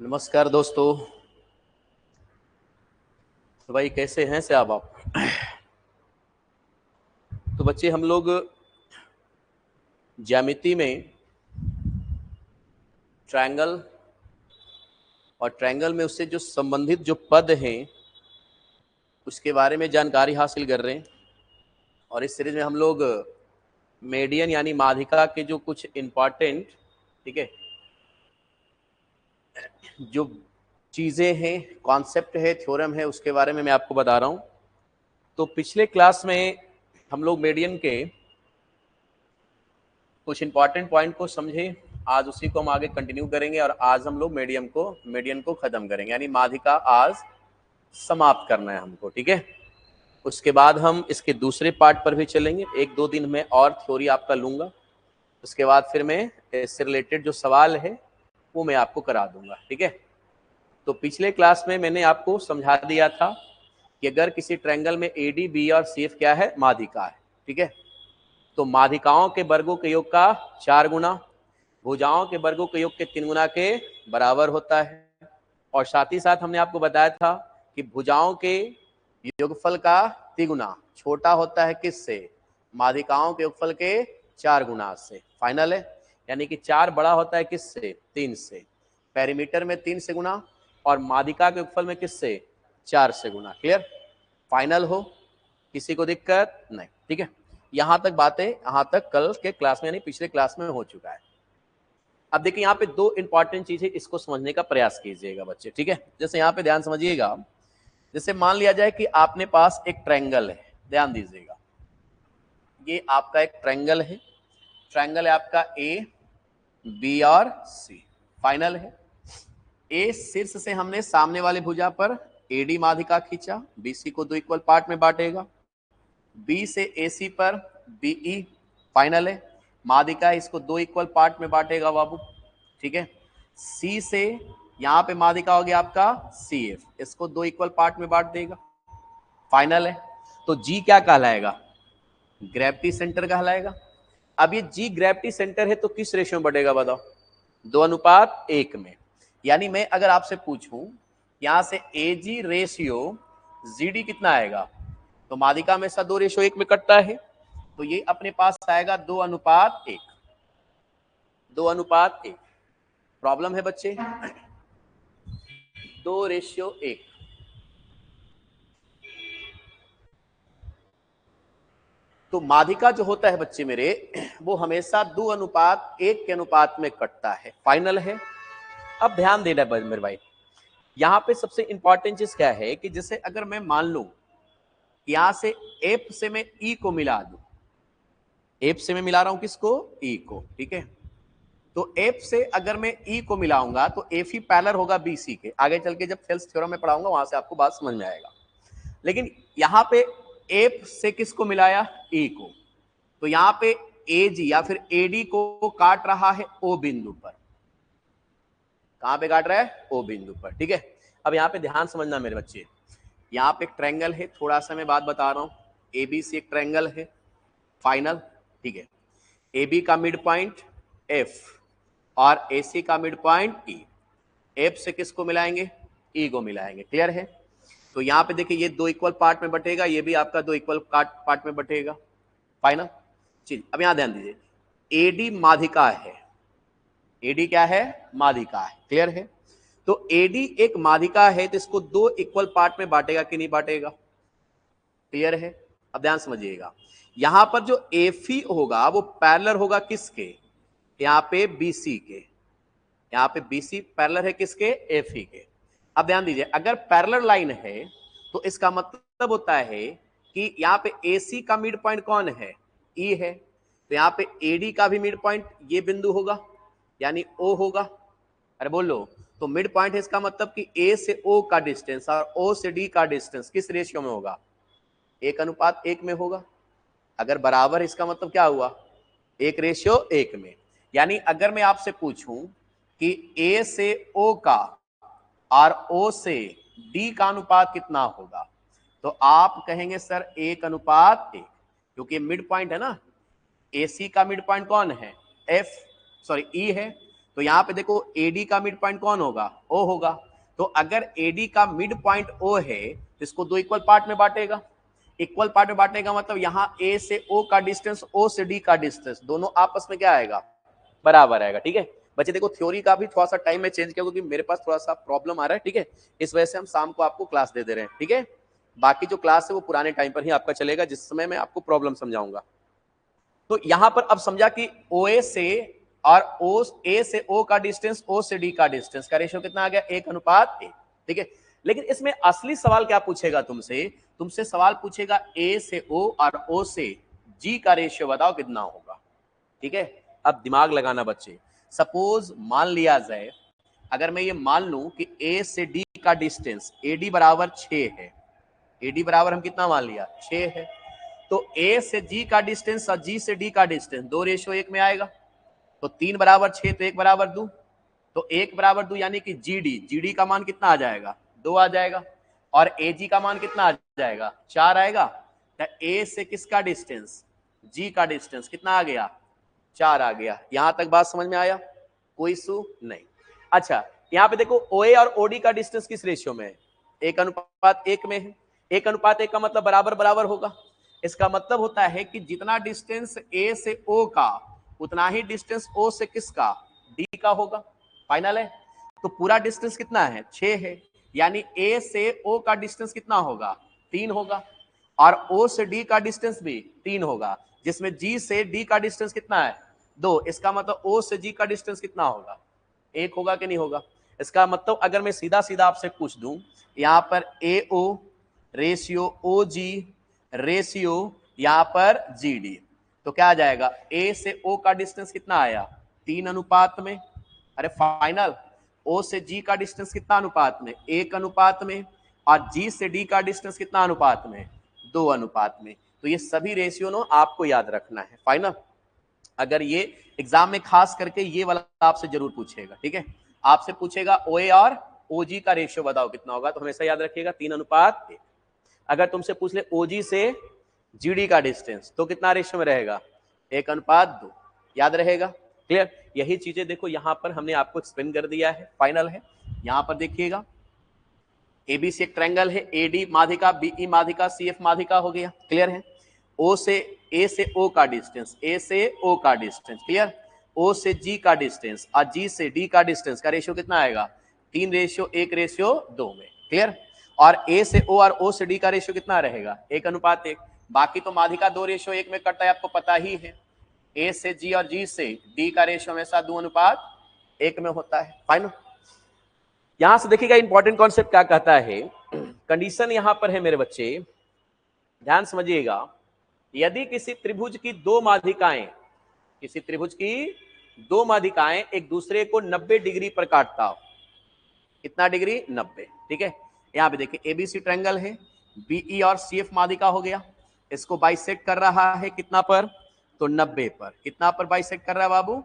नमस्कार दोस्तों। तो भाई कैसे हैं से आप। तो बच्चे हम लोग ज्यामिति में ट्रायंगल और ट्रायंगल में उससे जो संबंधित जो पद हैं उसके बारे में जानकारी हासिल कर रहे हैं। और इस सीरीज में हम लोग मीडियन यानी माध्यिका के जो कुछ इम्पॉर्टेंट, ठीक है, जो चीज़ें हैं, कॉन्सेप्ट है, थ्योरम है, उसके बारे में मैं आपको बता रहा हूँ। तो पिछले क्लास में हम लोग मीडियन के कुछ इंपॉर्टेंट पॉइंट को समझे, आज उसी को हम आगे कंटिन्यू करेंगे और आज हम लोग मीडियन को खत्म करेंगे, यानी माध्यिका आज समाप्त करना है हमको, ठीक है। उसके बाद हम इसके दूसरे पार्ट पर भी चलेंगे, एक दो दिन में और थ्योरी आपका लूंगा। उसके बाद फिर मैं इससे रिलेटेड जो सवाल है वो मैं आपको करा दूंगा, ठीक है। तो पिछले क्लास में मैंने आपको समझा दिया था कि अगर किसी ट्रायंगल में ए डी बी और सी एफ क्या है, माध्यिका है, ठीक है। तो माध्यिकाओं के वर्गों के योग का 4 गुना, भुजाओं के वर्गों के योग के 3 गुना के बराबर होता है। और साथ ही साथ हमने आपको बताया था कि भुजाओं के योगफल का तिगुना छोटा होता है किससे, माध्यिकाओं के योगफल के 4 गुना से। फाइनल है, यानी कि 4 बड़ा होता है किससे, 3 से। पेरीमीटर में 3 से गुना और माध्यिका के योगफल में किससे, 4 से गुना। क्लियर, फाइनल हो, किसी को दिक्कत नहीं, ठीक है। यहां तक बातें, यहां तक कल के क्लास में यानी पिछले क्लास में हो चुका है। अब देखिए यहाँ पे दो इंपॉर्टेंट चीजें, इसको समझने का प्रयास कीजिएगा बच्चे, ठीक है। जैसे यहाँ पे ध्यान समझिएगा, जैसे मान लिया जाए कि आपने पास एक ट्रायंगल है, ध्यान दीजिएगा, ये आपका एक ट्रायंगल है। ट्रायंगल है आपका ए बी और सी। फाइनल है, ए शीर्ष से हमने सामने वाले भुजा पर एडी माध्यिका खींचा, बीसी को 2 इक्वल पार्ट में बांटेगा। बी से एसी पर बीई। फाइनल है, माध्यिका इसको 2 इक्वल पार्ट में बांटेगा बाबू, ठीक है। सी से यहां पे माध्यिका हो गया आपका सी एफ, इसको 2 इक्वल पार्ट में बांट देगा। फाइनल है, तो जी क्या कहलाएगा, ग्रेविटी सेंटर कहलाएगा। अब ये जी ग्रेविटी सेंटर है तो किस रेशियो में बढ़ेगा बताओ, 2:1 में। यानी मैं अगर आपसे पूछूं यहां से ए जी रेशियो जी डी कितना आएगा, तो माध्यिका में 2:1 में कटता है, तो ये अपने पास आएगा 2:1। 2:1 प्रॉब्लम है बच्चे, 2:1। तो माध्यिका जो होता है बच्चे मेरे, वो हमेशा 2:1 के अनुपात में कटता है। फाइनल है। अब ध्यान देना मेरे भाई, यहाँ पे सबसे इंपॉर्टेंट चीज क्या है कि जैसे अगर मैं मान लू यहां से एफ से मैं ई को मिला दू, एफ से मैं मिला रहा हूं किसको, ई को, ठीक है। तो एफ से अगर मैं ई को मिलाऊंगा तो एफ ही पैरेलल होगा बी सी के। आगे चल के जब थेल्स थ्योरम में पढ़ाऊंगा वहां से आपको बात समझ में आएगा। लेकिन यहां पे एफ से किसको मिलाया, ई को, तो यहां पे ए जी या फिर एडी को काट रहा है ओ बिंदु पर। कहां पे काट रहा है, ओ बिंदु पर, ठीक है। अब यहां पे ध्यान समझना मेरे बच्चे, यहाँ पे एक ट्रायंगल है, थोड़ा सा मैं बात बता रहा हूँ, ए बी सी एक ट्रायंगल है। फाइनल, ठीक है। ए बी का मिड पॉइंट एफ और ए सी का मिड पॉइंट ई। एफ से किसको मिलाएंगे, ई को मिलाएंगे। क्लियर है। तो यहाँ पे देखिए ये 2 इक्वल पार्ट में बटेगा, ये भी आपका 2 इक्वल पार्ट में बटेगा। फाइनल चीज, अब यहां ध्यान दीजिए, एडी माध्यिका है, एडी क्या है, माध्यिका है। क्लियर है। तो एडी एक माध्यिका है तो इसको 2 इक्वल पार्ट में बांटेगा कि नहीं बांटेगा, क्लियर है। अब ध्यान समझिएगा, यहां पर जो एफी होगा वो पैरेलल होगा किसके, यहाँ पे बीसी के, यहाँ पे बीसी पैरेलल है किसके, एफई के। अब ध्यान दीजिए, अगर पैरेलल लाइन है तो इसका मतलब होता है कि यहाँ पे एसी का मिड पॉइंट कौन है, ई है। तो यहाँ पे एडी का भी मिड पॉइंट ये बिंदु होगा, यानी ओ होगा। अरे बोलो, तो मिड पॉइंट है, इसका मतलब कि ए से ओ का डिस्टेंस और ओ से डी का डिस्टेंस किस रेशियो में होगा, 1:1 में होगा। अगर बराबर, इसका मतलब क्या हुआ, 1:1 में। यानी अगर मैं आपसे पूछूं कि ए से ओ का और ओ से डी का अनुपात कितना होगा, तो आप कहेंगे सर 1:1, क्योंकि मिड पॉइंट है ना, एसी का मिड पॉइंट कौन है, एफ, सॉरी ई है। तो यहाँ पे देखो AD का मिड पॉइंट कौन होगा, O होगा। तो अगर AD का मिड पॉइंट O है तो इसको दो इक्वल पार्ट में बांटेगा। इक्वल पार्ट में बांटेगा मतलब यहाँ A से O का डिस्टेंस, O से D का डिस्टेंस दोनों आपस में क्या आएगा, बराबर आएगा। ठीक है बच्चे, देखो थ्योरी का भी थोड़ा सा टाइम में चेंज किया क्योंकि मेरे पास थोड़ा सा प्रॉब्लम आ रहा है। ठीक है, इस वजह से हम शाम को आपको क्लास दे रहे हैं। ठीक है, बाकी जो क्लास है वो पुराने टाइम पर ही आपका चलेगा, जिस समय मैं आपको प्रॉब्लम समझाऊंगा। तो यहां पर अब समझा कि OA से और A से O का डिस्टेंस, O से D का डिस्टेंस का रेशियो कितना आ गया, 1:1। ठीक है, लेकिन इसमें असली सवाल क्या पूछेगा तुमसे सवाल पूछेगा A से O और O से G का रेशियो बताओ कितना होगा। ठीक है, अब दिमाग लगाना बच्चे। सपोज मान लिया जाए, अगर मैं ये मान लूं कि A से D का डिस्टेंस AD बराबर 6 है, AD बराबर हम कितना मान लिया, 6 है। तो A से G का डिस्टेंस और G से D का डिस्टेंस 2:1 में आएगा। तो 3 बराबर 6 तो 1 बराबर 2, तो 1 बराबर 2 यानी कि GD का मान कितना आ जाएगा, 2 आ जाएगा। और AG का मान कितना आ जाएगा, 4 आएगा। तो A से किसका डिस्टेंस, G का डिस्टेंस कितना आ गया, 4 आ गया। यहां तक बात समझ में आया, कोई इशू नहीं। अच्छा, यहां पे देखो OA और OD का डिस्टेंस किस रेशियो में है, 1:1 में है। 1:1 का मतलब बराबर बराबर होगा। इसका मतलब होता है कि जितना डिस्टेंस A से O का उतना ही डिस्टेंस O से किसका, D का होगा। फाइनल है। तो पूरा डिस्टेंस कितना है, 6 है, यानी A से O का डिस्टेंस कितना होगा, 3 होगा। और O से D का डिस्टेंस भी 3 होगा, जिसमें G से D का डिस्टेंस कितना है, 2। इसका मतलब O से G का डिस्टेंस कितना होगा, 1 होगा कि नहीं होगा। इसका मतलब अगर मैं सीधा सीधा आपसे पूछ दूं, यहां पर AO रेशियो OG रेशियो यहां पर GD, तो क्या आ जाएगा, A से O का डिस्टेंस कितना आया, 3 में। अरे फाइनल, O से G का डिस्टेंस कितना अनुपात में, 1 में। और G से D का डिस्टेंस कितना अनुपात में, 2 में। तो ये सभी रेशियो नो आपको याद रखना है। फाइनल, अगर ये एग्जाम में खास करके ये वाला आपसे जरूर पूछेगा। ठीक है, आपसे पूछेगा OA और OG का रेशियो बताओ कितना होगा, तो हमेशा याद रखिएगा 3:1। अगर तुमसे पूछ ले OG से GD का डिस्टेंस तो कितना रेशियो में रहेगा, 1:2। याद रहेगा, क्लियर। यही चीजें देखो यहां पर हमने आपको एक्सप्लेन कर दिया है। फाइनल है, यहां पर देखिएगा ABC एक ट्रायंगल है, AD माध्यिका, BE माध्यिका, CF माध्यिका हो गया, क्लियर है। A से O का डिस्टेंस, A से O का डिस्टेंस, क्लियर। O से G का डिस्टेंस और G से D का डिस्टेंस का रेशियो कितना आएगा, 3:1:2 में, क्लियर। और A से O और O से D का रेशियो कितना रहेगा, 1:1। बाकी तो माध्यिका 2:1 में कटता है, आपको पता ही है। A से G और G से D का रेशियो हमेशा 2:1 में होता है। फाइनल, यहां से देखिएगा इंपॉर्टेंट कॉन्सेप्ट क्या कहता है। कंडीशन यहां पर है मेरे बच्चे, ध्यान समझिएगा। यदि किसी त्रिभुज की दो माध्यिकाएं, किसी त्रिभुज की दो माध्यिकाएं एक दूसरे को 90 डिग्री पर काटता हो, कितना डिग्री, 90। ठीक है, यहां पे देखिए ABC ट्रायंगल है, BE और CF माध्यिका हो गया, इसको बाइसेक्ट कर रहा है कितना पर, तो 90 पर। कितना पर बाइसेक्ट कर रहा है बाबू,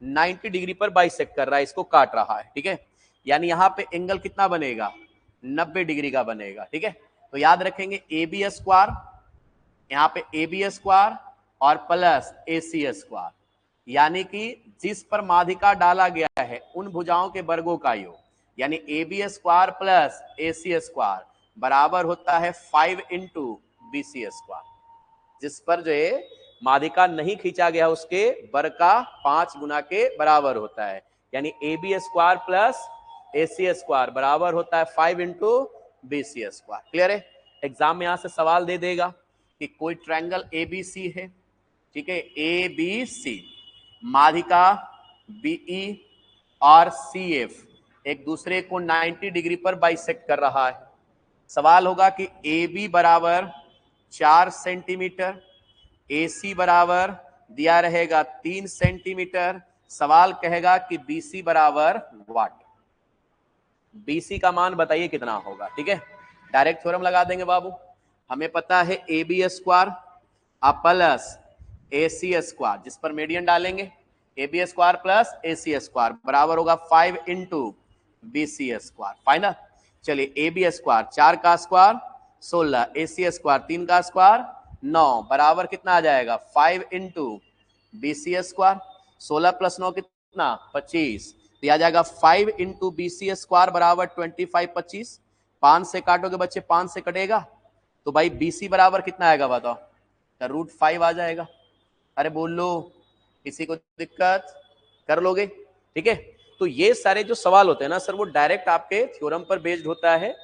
90 डिग्री पर बाइसेक्ट कर रहा है, इसको काट रहा है। ठीक है, यानी यहां पे एंगल कितना बनेगा, 90 डिग्री का बनेगा। ठीक है, तो याद रखेंगे AB स्क्वायर, यहाँ पे AB स्क्वायर और प्लस AC स्क्वायर, यानी कि जिस पर माध्यिका डाला गया है उन भुजाओं के वर्गों का योग, यानी AB square plus AC square बराबर होता है 5 इंटू BC स्क्वायर। जिस पर जो है माध्यिका नहीं खींचा गया उसके वर्ग का 5 गुना के बराबर होता है, यानी AB square plus AC square बराबर होता है 5 इंटू BC स्क्वायर। क्लियर है, एग्जाम में यहां से सवाल दे देगा कि कोई ट्रायंगल ABC है, ठीक है, ABC, माध्यिका BE और CF एक दूसरे को 90 डिग्री पर बाइसेक्ट कर रहा है। सवाल होगा कि AB बराबर 4 सेंटीमीटर, AC बराबर दिया रहेगा 3 सेंटीमीटर। सवाल कहेगा कि BC बराबर वाट, BC का मान बताइए कितना होगा। ठीक है, डायरेक्ट थ्योरम लगा देंगे बाबू, हमें पता है AB square plus AC square, जिस पर मीडियन डालेंगे AB square plus AC square बराबर होगा 5 इंटू BC स्क्वायर। फाइनल, चलिए AB स्क्वायर 4 का स्क्वायर 16, AC स्क्वायर 3 का स्क्वायर 9 बराबर कितना आ जाएगा 5 इंटू BC स्क्वायर। 16 प्लस 9 कितना कितना 25, तो आ जाएगा 5 इंटू BC स्क्वायर बराबर 25 25, 5 से काटोगे बच्चे 5 से कटेगा तो भाई BC बराबर कितना आएगा बताओ, तो √5 आ जाएगा। अरे बोल लो, किसी को दिक्कत, कर लोगे? ठीक है, तो ये सारे जो सवाल होते हैं ना सर वो डायरेक्ट आपके थ्योरम पर बेस्ड होता है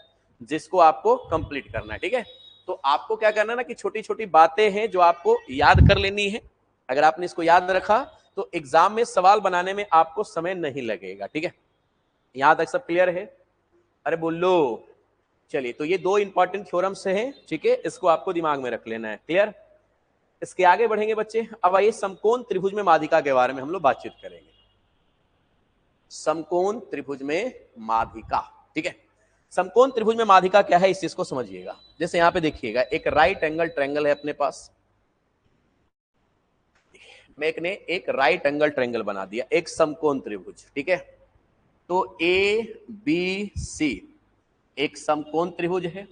जिसको आपको कंप्लीट करना है। ठीक है, तो आपको क्या करना है ना कि छोटी छोटी बातें हैं जो आपको याद कर लेनी है। अगर आपने इसको याद रखा तो एग्जाम में सवाल बनाने में आपको समय नहीं लगेगा। ठीक है, यहां तक सब क्लियर है? अरे बोलो, चलिए, तो ये दो इंपॉर्टेंट थ्योरम्स हैं। ठीक है, इसको आपको दिमाग में रख लेना है। क्लियर? इसके आगे बढ़ेंगे बच्चे। अब आइए समकोण त्रिभुज में माध्यिका के बारे में हम लोग बातचीत करेंगे। समकोण त्रिभुज में माध्यिका। ठीक है, समकोण त्रिभुज में माध्यिका क्या है इस चीज को समझिएगा। जैसे यहां पे देखिएगा एक राइट एंगल ट्रायंगल है अपने पास, मेक ने एक राइट एंगल ट्रायंगल बना दिया, एक समकोण त्रिभुज। ठीक है, तो ABC एक समकोण त्रिभुज है,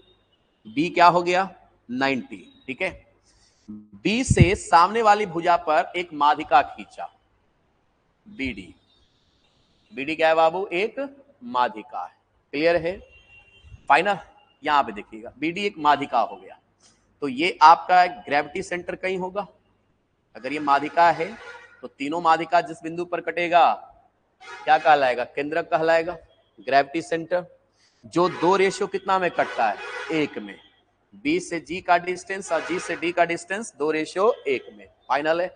B क्या हो गया 90। ठीक है, B से सामने वाली भुजा पर एक माध्यिका खींचा BD। BD क्या है बाबू, एक माध्यिका है। क्लियर है? फाइनल? यहां पे देखिएगा BD एक माध्यिका हो गया, तो ये आपका ग्रेविटी सेंटर कहीं होगा। अगर ये माध्यिका है तो तीनों माध्यिका जिस बिंदु पर कटेगा क्या कहलाएगा, केंद्रक कहलाएगा, ग्रेविटी सेंटर। जो दो रेशियो कितना में कटता है, 1 में। B से G का डिस्टेंस और G से D का डिस्टेंस 2:1 में। फाइनल है?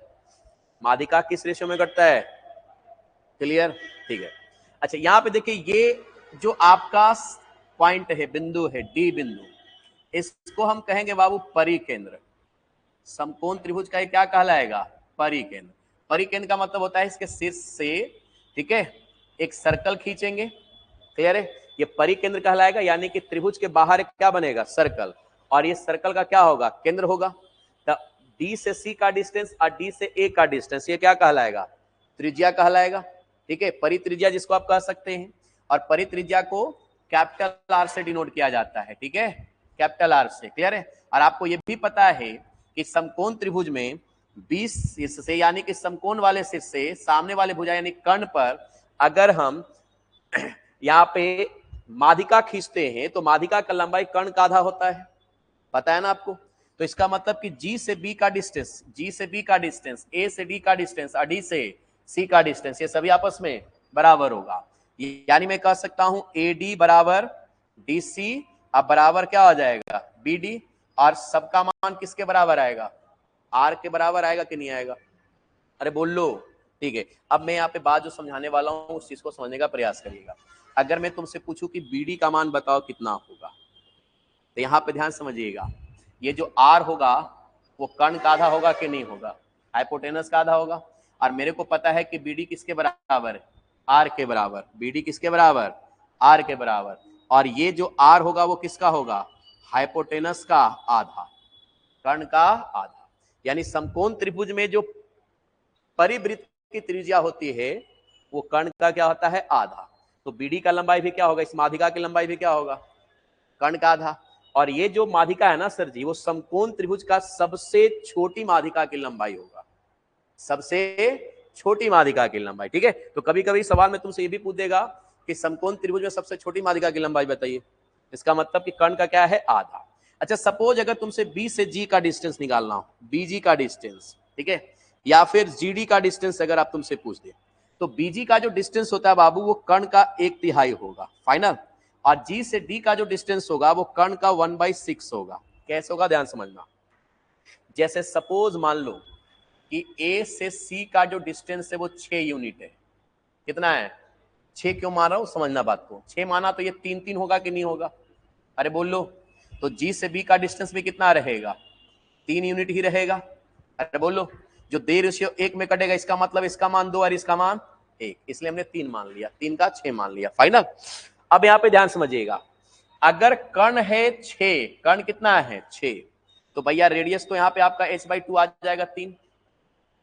माध्यिका किस रेशियो में कटता है? क्लियर? ठीक है, अच्छा यहां पे देखिए ये जो आपका पॉइंट है, बिंदु है D बिंदु, इसको हम कहेंगे बाबू परिकेंद्र। समकोण त्रिभुज का क्या कहलाएगा, परिकेंद्र। परिकेंद्र का मतलब होता है इसके शीर्ष से, ठीक है, एक सर्कल खींचेंगे। क्लियर है? ये परिकेंद्र कहलाएगा, यानी कि त्रिभुज के बाहर क्या बनेगा, सर्कल, और ये सर्कल का क्या होगा, केंद्र होगा। तो D से C का डिस्टेंस और D से A का डिस्टेंस ये क्या कहलाएगा, त्रिज्या कहलाएगा। ठीक है, परित्रिज्या जिसको आप कह सकते हैं, और परित्रिज्या को कैपिटल R से डिनोट किया जाता है। ठीक है, कैपिटल R से। क्लियर है? और आपको ये भी पता है कि समकोण त्रिभुज में 20 शीर्ष से, यानी कि समकोण वाले शीर्ष से सामने वाले भुजा यानी कर्ण पर अगर हम यहाँ पे माध्यिका खींचते हैं तो माध्यिका का लंबाई कर्ण का आधा होता है, पता है ना आपको। तो इसका मतलब कि G से B का डिस्टेंस, G से B का डिस्टेंस, A से D का डिस्टेंस और D से C का डिस्टेंस, ये सभी आपस में बराबर होगा। यानी मैं कह सकता हूं AD बराबर DC, अब बराबर क्या हो जाएगा BD, और सबका मान किसके बराबर आएगा, R के बराबर आएगा कि नहीं आएगा? अरे बोल लो। ठीक है, अब मैं यहाँ पे बात जो समझाने वाला हूँ उस चीज को समझने का प्रयास करिएगा। अगर मैं तुमसे पूछूं कि BD का मान बताओ कितना होगा, तो यहाँ पे ध्यान समझिएगा, ये जो R होगा वो कर्ण का आधा होगा कि नहीं होगा, हाइपोटेनस का आधा होगा। और मेरे को पता है कि BD किसके बराबर है, R के बराबर। BD किसके बराबर, R के बराबर। और ये जो R होगा वो किसका होगा, हाइपोटेनस का आधा, कर्ण का आधा। यानी समकोण त्रिभुज में जो परिवृत्त की त्रिज्या होती है वो कर्ण का क्या होता है, आधा। तो BD का लंबाई भी क्या होगा, इस माध्यिका की लंबाई भी क्या होगा, कर्ण का आधा। और ये जो माध्यिका है ना सर जी, वो समकोण त्रिभुज का सबसे छोटी माध्यिका की लंबाई होगा, सबसे छोटी माध्यिका की लंबाई। ठीक है, तो कभी कभी सवाल में तुमसे ये भी पूछ देगा कि समकोण त्रिभुज में सबसे छोटी माध्यिका की लंबाई बताइए, इसका मतलब कि कर्ण का क्या है, आधा। अच्छा सपोज अगर तुमसे B से G का डिस्टेंस निकालना हो, BG का डिस्टेंस, ठीक है, या फिर GD का डिस्टेंस अगर आप तुमसे पूछ दे, तो BG का जो डिस्टेंस होता है बाबू वो कर्ण का 1/3 होगा। फाइनल? और G से D का जो डिस्टेंस होगा वो कर्ण का 1/6 होगा। कैसे होगा, ध्यान समझना। जैसे सपोज मान लो कि A से C का जो डिस्टेंस है वो 6 यूनिट है। कितना है, 6 क्यों मान रहा हूं, समझना बात को। 6 माना तो ये 3 होगा कि नहीं होगा, अरे बोल लो। तो G से B का डिस्टेंस भी कितना रहेगा, 3 यूनिट ही रहेगा। अरे बोलो, जो 2:1 में कटेगा, इसका मतलब इसका मान 2 और इसका मान 1, इसलिए हमने 3 मान लिया, 3 का 6 मान लिया। फाइनल? अब यहाँ पे ध्यान समझिएगा, अगर कर्ण है 6, कर्ण कितना है 6, तो भैया रेडियस तो यहाँ पे आपका h/2 आ जाएगा 3,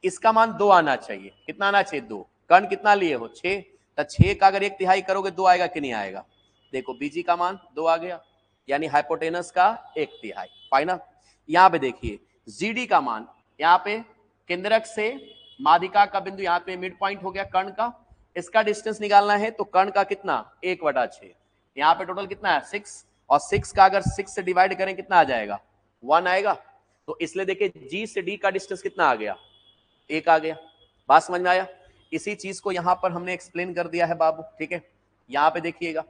इसका मान 2 आना चाहिए। कितना आना चाहिए, 2। कर्ण कितना लिए हो 6, तो 6 का अगर 1/3 करोगे 2 आएगा कि नहीं आएगा। देखो BG का मान 2 आ गया, यानी हाइपोटेनस का 1/3। फाइनल? यहाँ पे देखिए GD का मान, यहाँ पे केंद्रक से माध्यिका का बिंदु यहाँ पे मिड पॉइंट हो गया कर्ण का, इसका डिस्टेंस निकालना है तो कर्ण का कितना 1/6, यहाँ पे टोटल कितना है 6, और 6 का अगर 6 से डिवाइड करें कितना आ जाएगा 1 आएगा। तो इसलिए देखिए जी से डी का डिस्टेंस कितना आ गया 1 आ गया। बात समझ में आया? इसी चीज को यहां पर हमने एक्सप्लेन कर दिया है बाबू, ठीक है। यहां पे देखिएगा,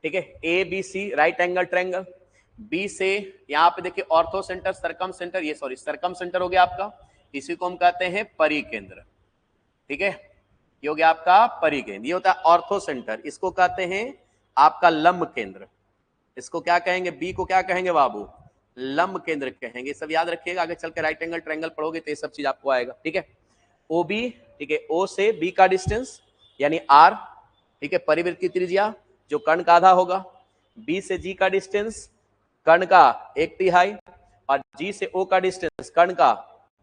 ठीक है, A B C right angle triangle, B से यहां पे देखिए ऑर्थो सेंटर सरकम सेंटर, ये सॉरी सरकम सेंटर हो गया आपका, इसी को हम कहते हैं परिकेंद्र, ठीक है, ये हो गया आपका परिकेंद्र। ये होता है ऑर्थो सेंटर, इसको कहते हैं आपका लंब केंद्र, इसको क्या कहेंगे, बी को क्या कहेंगे बाबू, लंब केंद्र कहेंगे। सब याद रखिएगा, आगे चल के राइट एंगल ट्रायंगल पढ़ोगे तो ये सब चीज आपको आएगा, ठीक है। ओ बी, ठीक है, ओ से बी का डिस्टेंस यानी आर, ठीक है, परिवृत्त की त्रिज्या जो कर्ण का आधा होगा, बी से जी का डिस्टेंस कर्ण का 1/3, और जी से ओ का डिस्टेंस कर्ण का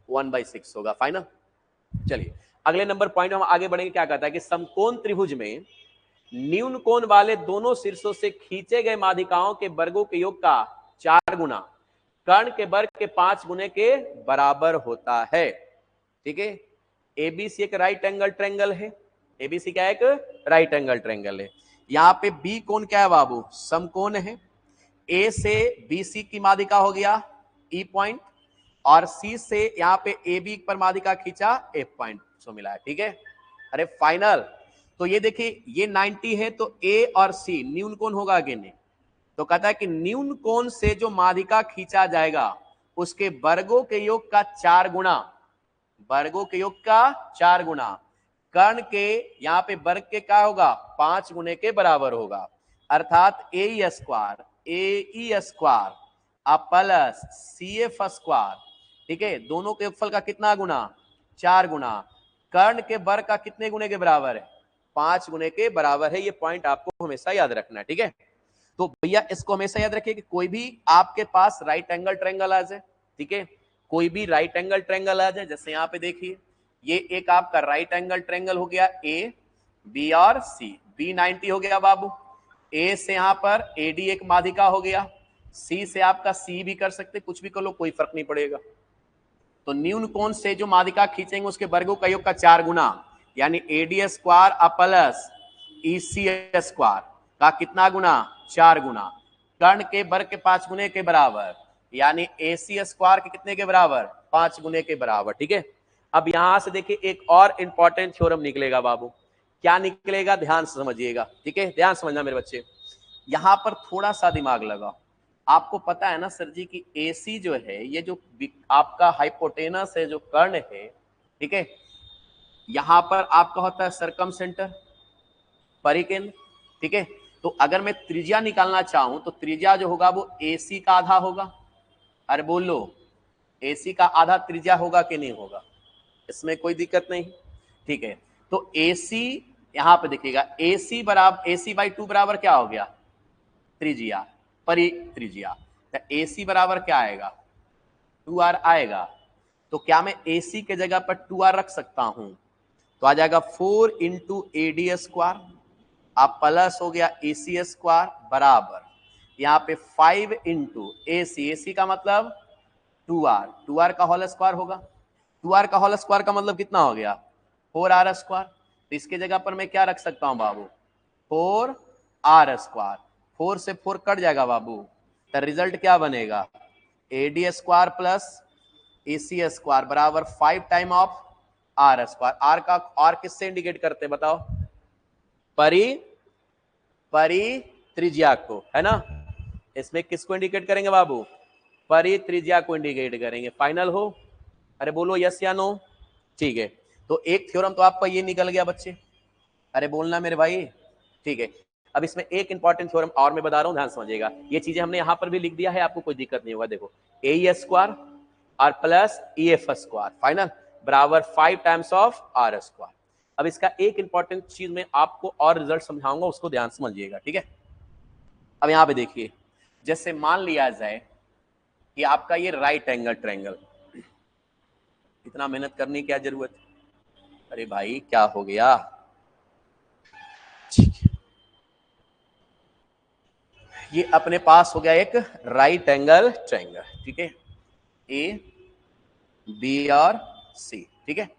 1/6 होगा। फाइनल। चलिए अगले नंबर पॉइंट हम आगे बढ़ेंगे। क्या कहता है कि समकोण त्रिभुज में न्यून कोण वाले दोनों शीर्षों से खींचे गए माध्यिकाओं के वर्गों के योग का 4 गुना कर्ण के वर्ग के 5 गुने के बराबर होता है, ठीक है। एबीसी एक राइट एंगल ट्रायंगल है, एबीसी क्या है, एक राइट एंगल ट्रायंगल है। यहाँ पे बी कोण क्या है बाबू, समकोण है। ए से बीसी की माध्यिका हो गया ई पॉइंट, और सी से यहाँ पे ए बी पर माध्यिका खींचा एफ पॉइंट, सो मिला है, ठीक है। अरे फाइनल। तो ये देखिए ये 90 है, तो ए और सी न्यून कोण होगा कि नहीं, तो कहता है कि न्यून कोण से जो माध्यिका खींचा जाएगा उसके वर्गों के योग का 4 गुना, वर्गों के योग का 4 गुना कर्ण के यहाँ पे वर्ग के क्या होगा 5 गुने के बराबर होगा, अर्थात A square A square plus C F square, ठीक है, दोनों के योगफल का कितना गुना 4 गुना, कर्ण के वर्ग का कितने गुने के बराबर है 5 गुने के बराबर है। ये पॉइंट आपको हमेशा याद रखना है, ठीक है। तो भैया इसको हमेशा याद रखिए कि कोई भी आपके पास राइट एंगल ट्रायंगल आ जाए, ठीक है, कोई भी राइट एंगल ट्रायंगल आ जाए, जैसे यहाँ पे देखिए ये एक आपका राइट एंगल ट्रायंगल हो गया ए बी और सी, बी 90 हो गया बाबू, ए से यहाँ पर एडी एक माध्यिका हो गया, सी से आपका सी भी कर सकते, कुछ भी कर लो कोई फर्क नहीं पड़ेगा। तो न्यून कोण से जो माध्यिका खींचेंगे उसके वर्गों का योग का 4 गुना, यानी AD square plus EC square का कितना गुना 4 गुना, कर्ण के वर्ग के 5 गुने के बराबर, यानी एसी स्क्वायर के कितने के बराबर 5 गुने के बराबर, ठीक है। अब यहां से देखिए एक और इंपॉर्टेंट थ्योरम निकलेगा बाबू, क्या निकलेगा ध्यान से समझिएगा, ठीक है, ध्यान समझना मेरे बच्चे। यहां पर थोड़ा सा दिमाग लगा, आपको पता है ना सर जी कि एसी जो है ये जो आपका हाइपोटेनस है जो कर्ण है, ठीक है, यहां पर आपका होता है सरकम सेंटर परिकेंद्र, ठीक है। तो अगर मैं त्रिज्या निकालना चाहूं तो त्रिज्या जो होगा वो एसी का आधा होगा, अरे बोल लो एसी का आधा त्रिज्या होगा कि नहीं होगा, इसमें कोई दिक्कत नहीं, ठीक है। तो एसी यहां पे देखिएगा एसी बराबर AC/2 बराबर क्या हो गया त्रिज्या परित्रिज्या, तो एसी बराबर क्या आएगा 2r आएगा। तो क्या मैं एसी के जगह पर 2r रख सकता हूं, तो आ जाएगा 4 इंटू एडी स्क्वायर आप प्लस हो गया एसी स्क्वायर बराबर यहाँ पे 5 इंटू एसी, एसी का मतलब 2r, 2r का होल स्क्वायर होगा, 2r का होल स्क्वायर का मतलब कितना हो गया 4r स्क्वायर, तो इसके जगह पर मैं क्या रख सकता हूं बाबू 4r स्क्वायर, 4 से 4 कट जाएगा बाबू, तो रिजल्ट क्या बनेगा AD square plus AC square बराबर 5 time of R square. R का आर किससे इंडिकेट करते हैं बताओ, परित्रिज्या को, है ना, इसमें किसको इंडिकेट करेंगे बाबू परित्रिज्या को इंडिकेट करेंगे। फाइनल हो, अरे बोलो यस या नो, ठीक है। तो एक थ्योरम तो आपका ये निकल गया बच्चे, अरे बोलना मेरे भाई, ठीक है। अब इसमें एक इंपॉर्टेंट थ्योरम और मैं बता रहा हूं ध्यान समझिएगा, ये चीजें हमने यहां पर भी लिख दिया है, आपको कोई दिक्कत नहीं होगा। देखो ए स्क्वायर और plus E F square final बराबर 5 टाइम्स ऑफ आर स्क्वायर। अब इसका एक इंपॉर्टेंट चीज में आपको और रिजल्ट समझाऊंगा, उसको ध्यान समझिएगा, ठीक है। अब यहां पे देखिए जैसे मान लिया जाए कि आपका ये राइट एंगल ट्रायंगल, इतना मेहनत करने की क्या जरूरत है, अरे भाई क्या हो गया, ठीक है, ये अपने पास हो गया एक राइट एंगल ट्रायंगल, ठीक है, ए बी और सी, ठीक है।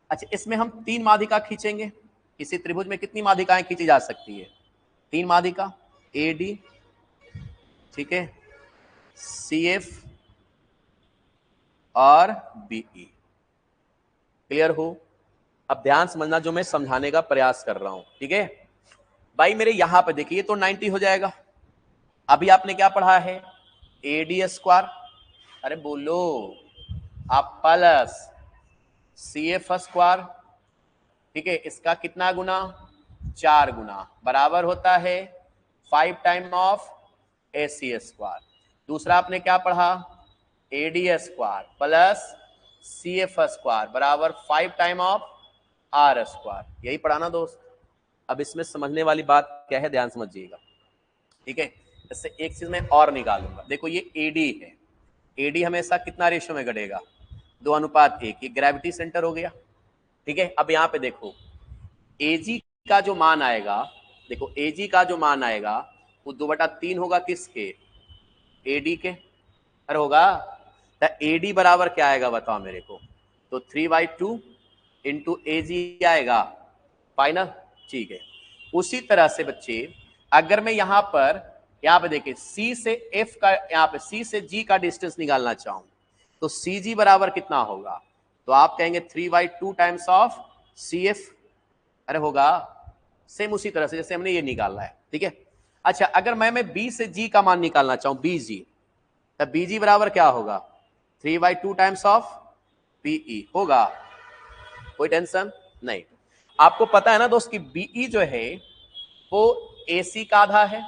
अच्छा इसमें हम 3 माध्यिका खींचेंगे, इसी त्रिभुज में कितनी माध्यिकाएं खींची जा सकती है? 3 माध्यिका, AD, ठीक है, CF और BE। क्लियर हो? अब ध्यान समझना जो मैं समझाने का प्रयास कर रहा हूं, ठीक है भाई। मेरे यहां पे देखिए तो 90 हो जाएगा। अभी आपने क्या पढ़ा है? AD स्क्वायर, अरे बोलो आप, प्लस CF स्क्वायर, ठीक है, इसका कितना गुना? 4 गुना, बराबर होता है 5 टाइम ऑफ AC स्क्वायर। दूसरा आपने क्या पढ़ा? AD square plus CF square बराबर 5 टाइम ऑफ R स्क्वायर। यही पढ़ा ना दोस्त? अब इसमें समझने वाली बात क्या है, ध्यान समझिएगा, ठीक है। इससे एक चीज मैं और निकालूंगा। देखो ये AD है, AD हमेशा कितना रेशियो में घटेगा? 2:1। ये ग्रेविटी सेंटर हो गया, ठीक है। अब यहाँ पे देखो AG का जो मान आएगा, देखो AG का जो मान आएगा वो 2/3 होगा किसके? AD के। अरे होगा तो AD बराबर क्या आएगा बताओ मेरे को? तो 3/2 इंटू AG आएगा फाइनल, ठीक है। उसी तरह से बच्चे अगर मैं यहां पे देखिए C से F का, यहाँ पे C से G का डिस्टेंस निकालना चाहूं तो CG बराबर कितना होगा? तो आप कहेंगे 3/2 टाइम्स ऑफ CF। अरे होगा सेम उसी तरह से जैसे हमने ये निकाला है, ठीक है। अच्छा अगर मैं B से G का मान निकालना चाहूं, BG, तब BG बराबर क्या होगा? 3/2 टाइम्स ऑफ PE होगा। कोई टेंशन नहीं। आपको पता है ना दोस्त कि BE जो है वो AC का आधा है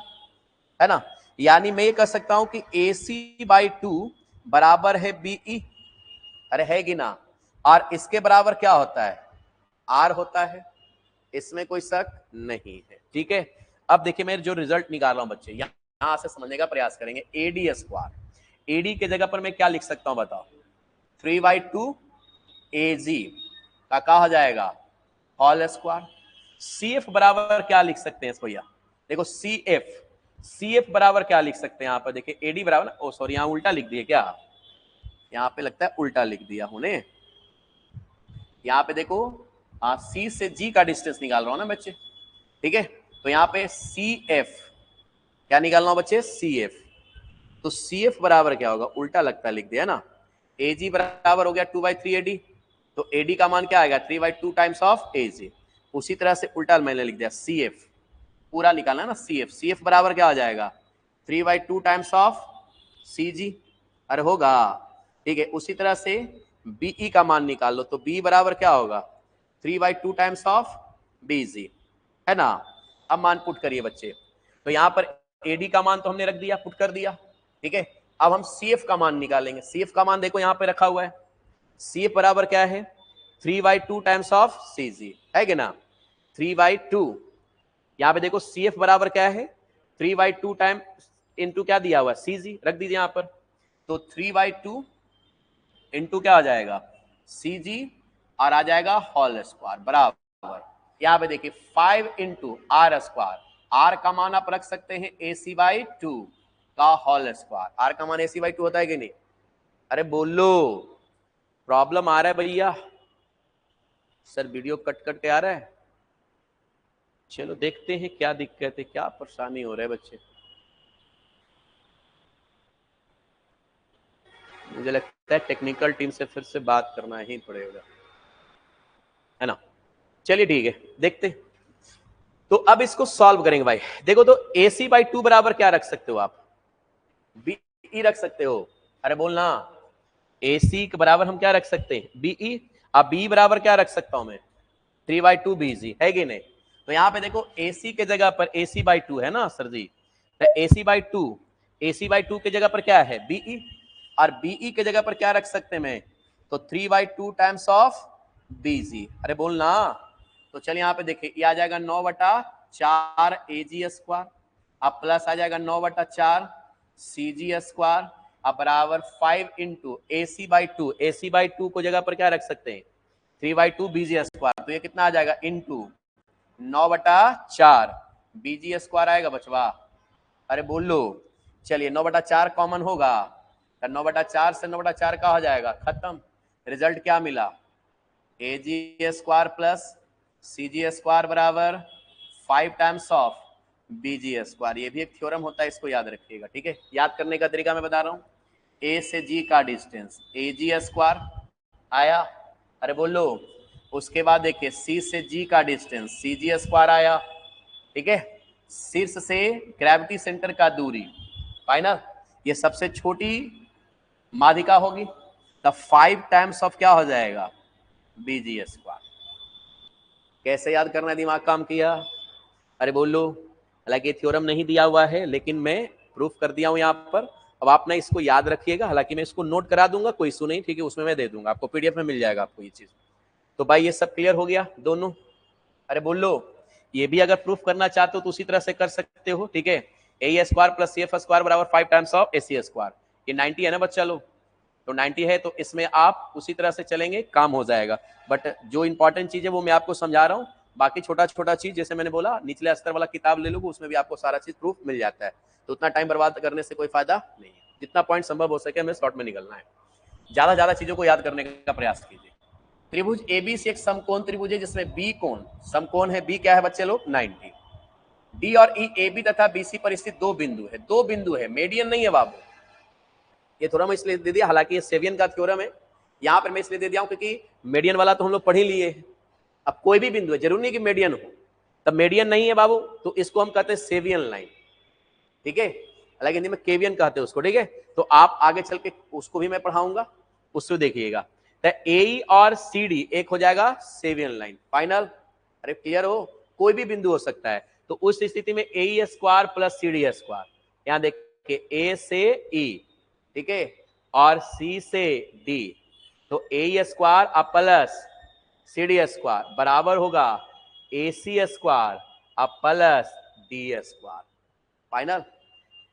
ना। यानी मैं ये कह सकता हूं कि AC/2 बराबर है BE। अरे है कि ना? और इसके बराबर क्या होता है? R होता है, इसमें कोई शक नहीं है, ठीक है। अब देखिए मैं जो रिजल्ट निकाल रहा हूं बच्चे, यहां से समझने का प्रयास करेंगे। AD स्क्वायर, AD के जगह पर मैं क्या लिख सकता हूं बताओ? 3/2 AG का क्या हो जाएगा? Whole square. CF बराबर क्या लिख सकते हैं इसको भैया? देखो CF बराबर क्या लिख सकते हैं यहाँ पर? देखिए AD बराबर ना, ओ सॉरी यहाँ उल्टा लिख दिए क्या? यहाँ पे लगता है उल्टा लिख दिया होने। यहाँ पे देखो C से G का डिस्टेंस निकाल रहा हूं ना बच्चे, ठीक है। तो यहाँ पे CF क्या निकालना हो बच्चे? CF। तो CF बराबर क्या होगा? उल्टा लगता है लिख दिया ना। AG बराबर हो गया 2/3 AD। तो AD का मान क्या आएगा? 3/2 टाइम्स ऑफ AG। उसी तरह से उल्टा मैंने लिख दिया CF, पूरा निकालना ना CF बराबर क्या हो जाएगा? 3/2 टाइम्स ऑफ CG। अरे होगा, ठीक है। उसी तरह से BE का मान निकाल लो, तो B बराबर क्या होगा? 3/2 टाइम्स ऑफ BG, है ना। अब मान पुट करिए बच्चे। तो यहां पर AD का मान तो हमने रख दिया, पुट कर दिया, ठीक है। अब हम CF का मान निकालेंगे। CF का मान देखो यहां पे रखा हुआ है। CF बराबर क्या है? 3/2 टाइम्स ऑफ CG, है कि ना। 3/2, यहां पे देखो CF बराबर क्या है? 3/2 टाइम इंटू क्या दिया हुआ? CG, रख दीजिए यहां पर। तो 3/2 इंटू क्या आ जाएगा? CG, और आ जाएगा होल स्क्वायर बराबर। यहां पे देखिए 5 इंटू R स्क्वायर। R का मान आप रख सकते हैं AC/2 का होल स्क्वायर। R का मान AC/2 होता है कि नहीं? अरे बोलो, प्रॉब्लम आ रहा है भैया? सर वीडियो कट कट के आ रहा है। चलो देखते हैं क्या दिक्कत है, क्या परेशानी हो रहा है बच्चे। मुझे लगता है टेक्निकल टीम से फिर से बात करना ही पड़ेगा, है ना। चलिए ठीक है, देखते। तो अब इसको सॉल्व करेंगे भाई। देखो तो AC/2 बराबर क्या रख सकते हो आप? BE रख सकते हो। अरे बोलना, AC के बराबर हम क्या रख सकते हैं? BE। अब B बराबर क्या रख सकता हूं मैं? 3/2 BG, है कि नहीं। तो यहां पे देखो AC के जगह पर AC/2 है ना सर जी। तो AC/2 के जगह पर क्या है? BE। और BE के जगह पर क्या रख सकते हैं मैं? तो 3/2 टाइम्स ऑफ BG। अरे बोलना। तो चलिए यहाँ पे देखिए, ये आ जाएगा 9/4 AG स्क्वायर। अब प्लस आ जाएगा 9/4 CG स्क्वायर। अब बराबर 5 इंटू AC/2 को जगह पर क्या रख सकते हैं? 3/2 BG स्क्वायर। तो ये कितना आ जाएगा? इंटू 9/4 BG स्क्वायर आएगा बचवा। अरे बोलो, चलिए 9/4 कॉमन होगा, तो 9/4 से 9/4 का हो जाएगा खत्म। रिजल्ट क्या मिला? AG स्क्वायर प्लस CG² बराबर 5 टाइम्स ऑफ BG²। ये भी एक थ्योरम होता है, इसको याद रखिएगा, ठीक है। याद करने का तरीका मैं बता रहा हूँ। A से G का डिस्टेंस AG² आया, अरे बोलो। उसके बाद देखिए C से G का डिस्टेंस CG² आया, ठीक है। शीर्ष से ग्रेविटी सेंटर का दूरी फाइनल, ये सबसे छोटी माध्यिका होगी, तब 5 टाइम्स ऑफ क्या हो जाएगा BG²। कैसे याद करना है, दिमाग काम किया, अरे बोलो। हालांकि थ्योरम नहीं दिया हुआ है, लेकिन मैं प्रूफ कर दिया हूं यहाँ पर। अब आप ना इसको याद रखिएगा, हालांकि मैं इसको नोट करा दूंगा, कोई इशू नहीं, ठीक है। उसमें मैं दे दूंगा आपको, PDF में मिल जाएगा आपको ये चीज। तो भाई ये सब क्लियर हो गया दोनों, अरे बोलो। ये भी अगर प्रूफ करना चाहते हो तो उसी तरह से कर सकते हो, ठीक है। AE² + CF² बराबर 5 टाइम्स ऑफ AC²। ये 90 है ना बच्चा लोग, तो 90 है, तो इसमें आप उसी तरह से चलेंगे, काम हो जाएगा। बट जो इंपॉर्टेंट चीज है वो मैं आपको समझा रहा हूँ, बाकी छोटा छोटा चीज जैसे मैंने बोला निचले स्तर वाला किताब ले लोगे, उसमें भी आपको सारा चीज प्रूफ मिल जाता है। तो उतना टाइम बर्बाद करने से कोई फायदा नहीं है, जितना पॉइंट संभव हो सके हमें शॉर्ट में निकलना है। ज्यादा चीजों को याद करने का प्रयास कीजिए। त्रिभुज ABC एक समकोण त्रिभुज है, जिसमें B कोण समकोण है। B क्या है बच्चे लोग 90। D और E AB तथा BC पर स्थित दो बिंदु है, मीडियन नहीं है बाबू। ये थोड़ा मैं इसलिए दे दिया, हालांकि ये सेवियन का थ्योरम है, यहाँ पर मैं इसलिए दे दिया हूं क्योंकि मीडियन वाला तो हम लोग पढ़ ही लिए। अब कोई भी बिंदु है, जरूरी नहीं कि मीडियन हो, तब मीडियन नहीं है बाबू, तो इसको हम कहते हैं सेवियन लाइन, ठीक है। हालांकि हिंदी में केवियन कहते हैं उसको, ठीक है। तो आप आगे चल के उसको भी मैं पढ़ाऊंगा, उसको देखिएगा। तो AE और CD एक हो जाएगा सेवियन लाइन, फाइनल। अरे क्लियर हो, कोई भी बिंदु हो सकता है। तो उस स्थिति में AE² + CD², यहां देखिए A से E, ठीक है, और C से D, तो AE² + CD² बराबर होगा AC² + D², final.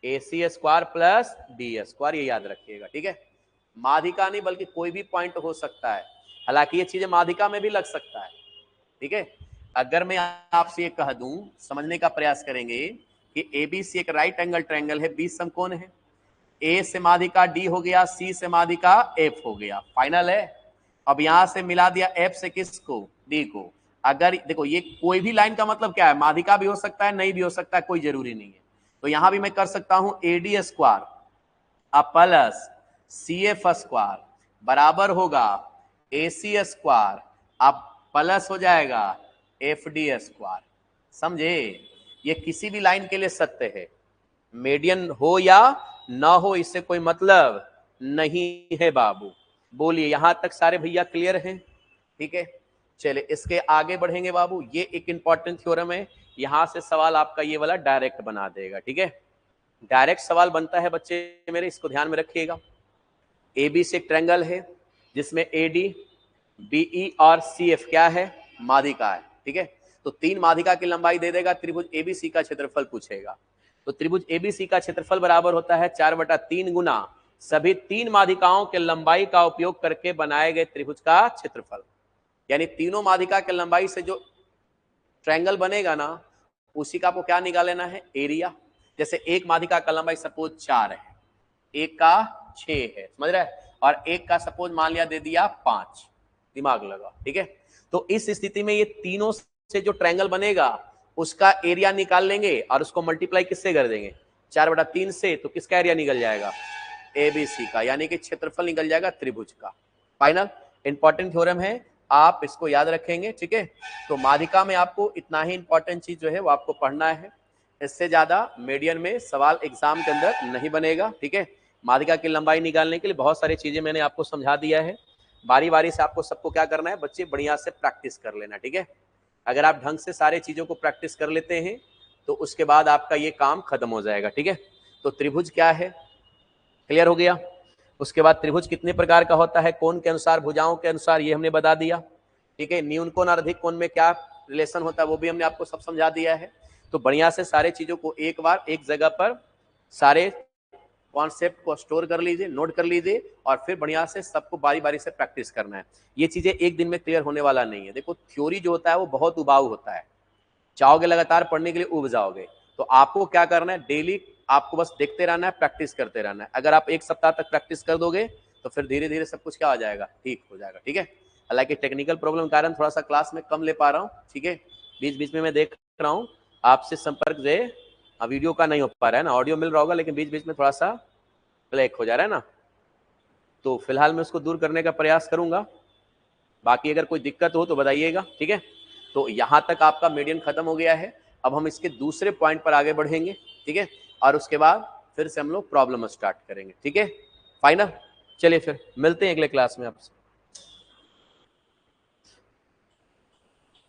AC² + D², ये याद रखिएगा, ठीक है। माध्यिका नहीं बल्कि कोई भी पॉइंट हो सकता है, हालांकि ये चीजें माध्यिका में भी लग सकता है, ठीक है। अगर मैं आपसे ये कह दूं, समझने का प्रयास करेंगे कि ABC एक राइट एंगल ट्रायंगल है, B समकोण है। A से माध्यिका D हो गया, C से माध्यिका F हो गया, फाइनल है। अब यहां से मिला दिया F से किसको, D को। अगर देखो ये कोई भी लाइन का मतलब क्या है, माध्यिका भी हो सकता है, नहीं भी हो सकता है, कोई जरूरी नहीं है। तो यहां भी मैं कर सकता हूं AD² + CF² बराबर होगा AC², अब प्लस हो जाएगा FD²। समझे, ये किसी भी लाइन के लिए सत्य है, मीडियन हो या ना हो, इससे कोई मतलब नहीं है बाबू। बोलिए यहां तक सारे भैया क्लियर हैं, ठीक है। चलिए इसके आगे बढ़ेंगे बाबू, ये एक इंपॉर्टेंट थ्योरम है, यहां से सवाल आपका ये वाला डायरेक्ट बना देगा, ठीक है। डायरेक्ट सवाल बनता है बच्चे मेरे, इसको ध्यान में रखिएगा। AB से एक ट्रायंगल है, जिसमें AD BE और CF क्या है, माध्यिका है, ठीक है। तो 3 माध्यिका की लंबाई दे देगा, त्रिभुज ABC का क्षेत्रफल पूछेगा। तो त्रिभुज ABC का क्षेत्रफल बराबर होता है 4/3 गुना सभी 3 माध्यिकाओं के लंबाई का उपयोग करके बनाए गए त्रिभुज का क्षेत्रफल। यानी तीनों माध्यिका के लंबाई से जो ट्रायंगल बनेगा ना, उसी का आपको क्या निकाल लेना है, एरिया। जैसे एक माध्यिका का लंबाई सपोज 4 है, एक का 6 है, समझ रहे हैं, और एक का सपोज मान लिया दे दिया 5, दिमाग लगा, ठीक है। तो इस स्थिति में ये तीनों से जो ट्रायंगल बनेगा उसका एरिया निकाल लेंगे और उसको मल्टीप्लाई किससे कर देंगे, 4/3 से, तो किसका एरिया निकल जाएगा, ABC का, यानी कि क्षेत्रफल निकल जाएगा त्रिभुज का। फाइनल इंपॉर्टेंट थ्योरम है, आप इसको याद रखेंगे, ठीक है। तो माध्यिका में आपको इतना ही इंपॉर्टेंट चीज जो है वो आपको पढ़ना है, इससे ज्यादा मीडियन में सवाल एग्जाम के अंदर नहीं बनेगा, ठीक है। माध्यिका की लंबाई निकालने के लिए बहुत सारी चीजें मैंने आपको समझा दिया है, बारी बारी से आपको सबको क्या करना है बच्चे, बढ़िया से प्रैक्टिस कर लेना, ठीक है। अगर आप ढंग से सारे चीजों को प्रैक्टिस कर लेते हैं तो उसके बाद आपका ये काम खत्म हो जाएगा, ठीक है। तो त्रिभुज क्या है, क्लियर हो गया। उसके बाद त्रिभुज कितने प्रकार का होता है, कोण के अनुसार, भुजाओं के अनुसार, ये हमने बता दिया, ठीक है। न्यून कोण और अधिक कोण में क्या रिलेशन होता है वो भी हमने आपको सब समझा दिया है। तो बढ़िया से सारे चीजों को एक बार एक जगह पर सारे कॉन्सेप्ट को स्टोर कर लीजिए, नोट कर लीजिए, और फिर बढ़िया से सबको बारी बारी से प्रैक्टिस करना है। ये चीजें एक दिन में क्लियर होने वाला नहीं है। देखो थ्योरी जो होता है वो बहुत उबाऊ होता है, चाहोगे लगातार पढ़ने के लिए उब जाओगे। तो आपको क्या करना है, डेली आपको बस देखते रहना है, प्रैक्टिस करते रहना है। अगर आप 1 सप्ताह तक प्रैक्टिस कर दोगे तो फिर धीरे धीरे सब कुछ क्या हो जाएगा, ठीक हो जाएगा, ठीक है। हालांकि टेक्निकल प्रॉब्लम के कारण थोड़ा सा क्लास में कम ले पा रहा हूँ, ठीक है। बीच बीच में मैं देख रहा हूँ आपसे संपर्क जो है वीडियो का नहीं हो पा रहा है ना, ऑडियो मिल रहा होगा लेकिन बीच बीच में थोड़ा सा ब्लैक हो जा रहा है ना, तो फिलहाल मैं उसको दूर करने का प्रयास करूंगा। बाकी अगर कोई दिक्कत हो तो बताइएगा, ठीक है। तो यहां तक आपका मीडियन खत्म हो गया है। अब हम इसके दूसरे पॉइंट पर आगे बढ़ेंगे, ठीक है, और उसके बाद फिर से हम लोग प्रॉब्लम स्टार्ट करेंगे, ठीक है। फाइनल, चलिए फिर मिलते हैं अगले क्लास में आपसे।